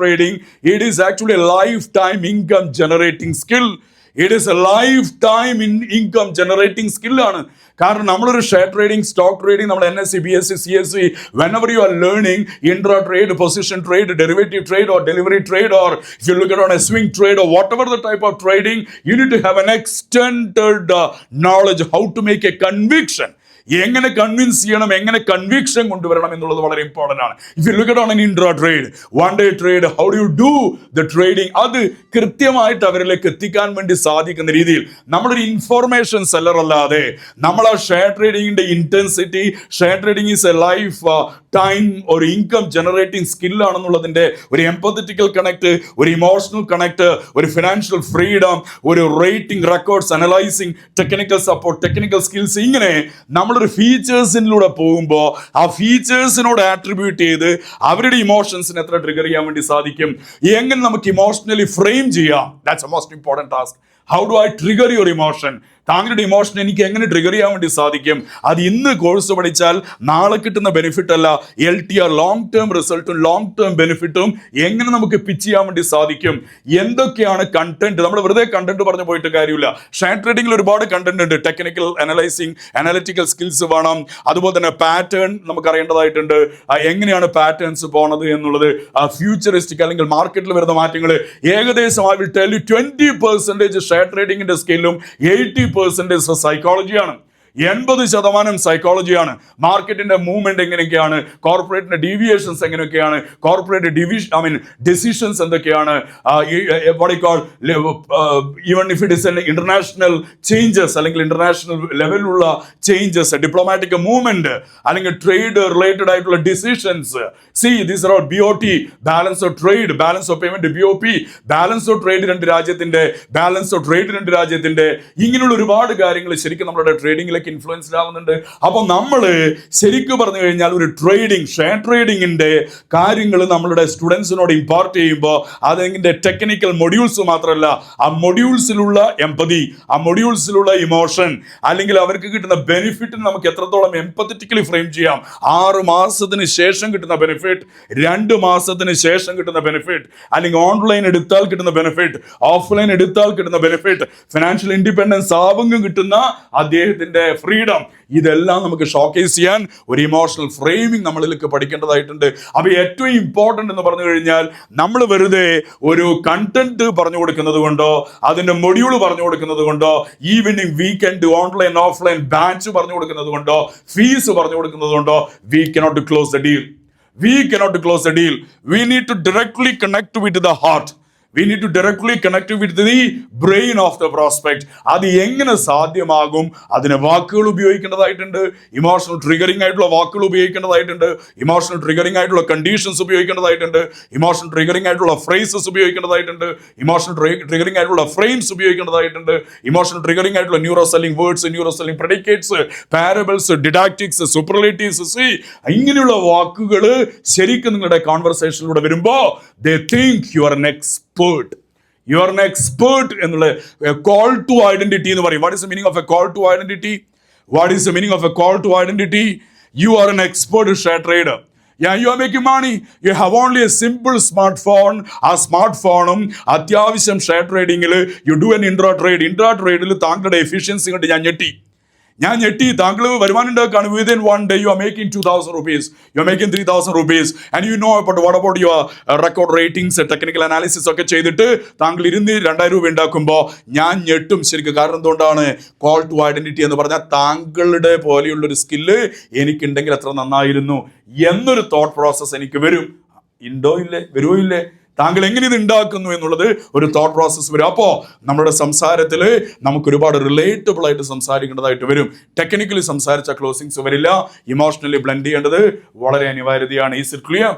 trading, it is actually a lifetime income generating skill. It is a lifetime income generating skill ആണ്. കാരണം നമ്മളൊരു share trading, stock trading, നമ്മൾ NSE, BSE, CSE, whenever you are learning intra trade, position trade, derivative trade or delivery trade, or if you look at on a swing trade or whatever the type of trading, you need to have an extended knowledge how to make a conviction. എങ്ങനെ convince ചെയ്യണം, എങ്ങനെ conviction കൊണ്ടുവരണം എന്നുള്ളത് വളരെ important ആണ്. If you look at on an intra trade, one day trade, how do you do the trading, അത് കൃത്യമായിട്ട് അവരിലേക്ക് എത്തിക്കാൻ വേണ്ടി സാധിക്കുന്ന രീതിയിൽ നമ്മളൊരു ഇൻഫോർമേഷൻ സെല്ലർ അല്ലാതെ നമ്മൾ ആ ഷെയർ ട്രേഡിങ്ങിന്റെ intensity, share trading is a life time ഒരു ഇൻകം ജനറേറ്റിംഗ് സ്കില്ലാണെന്നുള്ളതിന്റെ ഒരു എംപത്തറ്റിക്കൽ കണക്ട്, ഒരു ഇമോഷണൽ കണക്ട്, ഒരു ഫിനാൻഷ്യൽ ഫ്രീഡം, ഒരു rating, records, analysing, technical support, technical skills, ഇങ്ങനെ നമ്മളൊരു ഫീച്ചേഴ്സിലൂടെ പോകുമ്പോൾ ആ ഫീച്ചേഴ്സിനോട് ആട്രിബ്യൂട്ട് ചെയ്ത് അവരുടെ ഇമോഷൻസിനെ എത്ര ട്രിഗർ ചെയ്യാൻ വേണ്ടി സാധിക്കും, എങ്ങനെ നമുക്ക് ഇമോഷണലി ഫ്രെയിം ചെയ്യാം, that's A most important task. How do I trigger your emotion? താങ്കളുടെ ഇമോഷൻ എനിക്ക് എങ്ങനെ ട്രിഗർ ചെയ്യാൻ വേണ്ടി സാധിക്കും? അത് ഇന്ന് കോഴ്സ് പഠിച്ചാൽ നാളെ കിട്ടുന്ന ബെനിഫിറ്റ് അല്ല, LTR, ലോങ് ടേം റിസൾട്ടും ലോങ് ടേം ബെനിഫിറ്റും എങ്ങനെ നമുക്ക് പിച്ച് ചെയ്യാൻ വേണ്ടി സാധിക്കും? എന്തൊക്കെയാണ് കണ്ടന്റ്? നമ്മൾ വെറുതെ കണ്ടന്റ് പറഞ്ഞു പോയിട്ട് കാര്യമില്ല. ഷെയർ ട്രേഡിംഗിൽ ഒരുപാട് കണ്ടന്റ് ഉണ്ട്. ടെക്നിക്കൽ അനലൈസിങ്, അനലിറ്റിക്കൽ സ്കിൽസ് വേണം. അതുപോലെ തന്നെ പാറ്റേൺ നമുക്ക് അറിയേണ്ടതായിട്ടുണ്ട്. എങ്ങനെയാണ് പാറ്റേൺസ് പോണത് എന്നുള്ളത്, ഫ്യൂച്ചറിസ്റ്റിക് അല്ലെങ്കിൽ മാർക്കറ്റിൽ വരുന്ന മാറ്റങ്ങൾ. ഏകദേശം I will tell you 20% share ട്രേഡിംഗിന്റെ സ്കില്ലും 80% സൈക്കോളജിയാണ്. 80% സൈക്കോളജിയാണ്. മാർക്കറ്റിന്റെ മൂവ്മെന്റ് എങ്ങനെയൊക്കെയാണ്, കോർപ്പറേറ്റിന്റെ ഡീവിയേഷൻസ് എങ്ങനെയൊക്കെയാണ്, കോർപ്പറേറ്റ് ഡിസിഷൻസ് എന്തൊക്കെയാണ്, even if it is international changes അല്ലെങ്കിൽ ഇന്റർനാഷണൽ ലെവലിലുള്ള ചേഞ്ചസ്, ഡിപ്ലോമാറ്റിക് മൂവ്മെന്റ് അല്ലെങ്കിൽ ട്രേഡ് റിലേറ്റഡ് ആയിട്ടുള്ള decisions. These are BOT, balance of trade, balance of payment, BOP, balance of trade രണ്ട് രാജ്യത്തിന്റെ, ബാലൻസ് ഓഫ് ട്രേഡ് രണ്ട് രാജ്യത്തിന്റെ, ഇങ്ങനെയുള്ള ഒരുപാട് കാര്യങ്ങൾ ശരിക്കും നമ്മുടെ ട്രേഡിംഗിൽ ഇൻഫ്ലുവൻസ്ഡ് ആവുന്നുണ്ട്. അപ്പോൾ നമ്മൾ ശരിക്കും പറഞ്ഞു കഴിഞ്ഞാൽ ഒരു ട്രേഡിംഗ്, ഷെയർ ട്രേഡിങ്ങിന്റെ കാര്യങ്ങൾ നമ്മളുടെ സ്റ്റുഡൻസിനോട് ഇമ്പാർട്ട് ചെയ്യുമ്പോൾ അതിന്റെ ടെക്നിക്കൽ മൊഡ്യൂൾസ് മാത്രമല്ല, ആ മൊഡ്യൂൾസിലുള്ള എംപതി, ആ മൊഡ്യൂൾസിലുള്ള ഇമോഷൻ, അല്ലെങ്കിൽ അവർക്ക് കിട്ടുന്ന ബെനിഫിറ്റ് നമുക്ക് എത്രത്തോളം എംപത്തറ്റിക്കലി ഫ്രെയിം ചെയ്യാം. 6 മാസത്തിന് ശേഷം കിട്ടുന്ന ബെനിഫിറ്റ്, 2 മാസത്തിന് ശേഷം കിട്ടുന്ന ബെനിഫിറ്റ്, അല്ലെങ്കിൽ ഓൺലൈൻ എടുത്താൽ കിട്ടുന്ന ബെനിഫിറ്റ്, ഓഫ്ലൈൻ എടുത്താൽ കിട്ടുന്ന ബെനിഫിറ്റ്, ഫിനാൻഷ്യൽ ഇൻഡിപെൻഡൻസ് ആവുമ്പോൾ കിട്ടുന്ന അദ്ദേഹത്തിന്റെ ഫ്രീഡം, ഇതെല്ലാം നമുക്ക് ഷോക്കേസ് ചെയ്യാൻ ഒരു ഇമോഷണൽ ഫ്രെയിമിംഗ് നമ്മളിലേക്ക് പഠിക്കേണ്ടതായിട്ടുണ്ട്. അപ്പൊ ഏറ്റവും ഇമ്പോർട്ടന്റ് എന്ന് പറഞ്ഞു കഴിഞ്ഞാൽ നമ്മൾ വെറുതെ ഒരു കണ്ടന്റ് പറഞ്ഞു കൊടുക്കുന്നത് കൊണ്ടോ അതിന്റെ മൊഡ്യൂൾ പറഞ്ഞു കൊടുക്കുന്നത് കൊണ്ടോ evening weekend online offline batch പറഞ്ഞു കൊടുക്കുന്നത് കൊണ്ടോ ഫീസ് പറഞ്ഞു കൊടുക്കുന്നത് കൊണ്ടോ we cannot close the deal. We cannot close the deal. We need to directly connect with the heart. We need to directly connect with the brain of the prospect. അത് എങ്ങനെ സാധ്യമാകും? അതിന് വാക്കുകൾ ഉപയോഗിക്കേണ്ടതായിട്ടുണ്ട്, ഇമോഷണൽ ട്രിഗറിംഗ് ആയിട്ടുള്ള വാക്കുകൾ ഉപയോഗിക്കേണ്ടതായിട്ടുണ്ട്, emotional triggering ആയിട്ടുള്ള കണ്ടീഷൻസ് ഉപയോഗിക്കേണ്ടതായിട്ടുണ്ട്, ഇമോഷണൽ ട്രിഗറിംഗ് ആയിട്ടുള്ള ഫ്രേസസ് ഉപയോഗിക്കേണ്ടതായിട്ടുണ്ട്, ഇമോഷണൽ ട്രിഗറിംഗ് ആയിട്ടുള്ള ഫ്രെയിംസ് ഉപയോഗിക്കേണ്ടതായിട്ടുണ്ട്, ഇമോഷണൽ ട്രിഗറിംഗ് ആയിട്ടുള്ള neuro selling words, neuro selling predicates, parables, didactics, superlatives, ഇങ്ങനെയുള്ള വാക്കുകൾ ശരിക്കും നിങ്ങളുടെ കോൺവെർസേഷനിലൂടെ വരുമ്പോൾ they think you are an expert. You are an expert എന്നുള്ള call to identity എന്ന് പറയും. What is the meaning of a call to identity? What is the meaning of a call to identity? You are an expert share trader. Yeah, you are making money. You have only a simple smartphone. ആ സ്മാർട്ട്ഫോണും അത്യാവശ്യം share ട്രേഡിംഗിൽ you do an intra trade. Intra tradeൽ താങ്കളുടെ efficiency കൊണ്ട് ഞാൻ ഞെട്ടി. താങ്കൾ വരുമാനം ഉണ്ടാക്കുകയാണ്. within one day you are making 2,000 rupees, you are making 3,000 rupees, and you know about what about your record ratings, technical analysis ഒക്കെ ചെയ്തിട്ട് താങ്കൾ 2,000 രൂപ ഉണ്ടാക്കുമ്പോൾ ഞാൻ ഞെട്ടും ശരിക്കും. കാരണം എന്തുകൊണ്ടാണ്? കോൾ ടു ഐഡന്റിറ്റി എന്ന് പറഞ്ഞാൽ താങ്കളുടെ പോലെയുള്ളൊരു സ്കില്ല് എനിക്കുണ്ടെങ്കിൽ എത്ര നന്നായിരുന്നു എന്നൊരു തോട്ട് പ്രോസസ് എനിക്ക് വരും. ഉണ്ടോ ഇല്ലേ? വരുമോ ഇല്ലേ? താങ്കൾ എങ്ങനെ ഇത് ഉണ്ടാക്കുന്നു എന്നുള്ളത് ഒരു തോട്ട് പ്രോസസ് വരും. അപ്പോൾ നമ്മുടെ സംസാരത്തിൽ നമുക്ക് ഒരുപാട് റിലേറ്റബിൾ ആയിട്ട് സംസാരിക്കേണ്ടതായിട്ട് വരും. ടെക്നിക്കലി സംസാരിച്ച ക്ലോസിങ്സ് വരില്ല. ഇമോഷണലി ബ്ലെൻഡ് ചെയ്യേണ്ടത് വളരെ അനിവാര്യതയാണ്. Is it clear?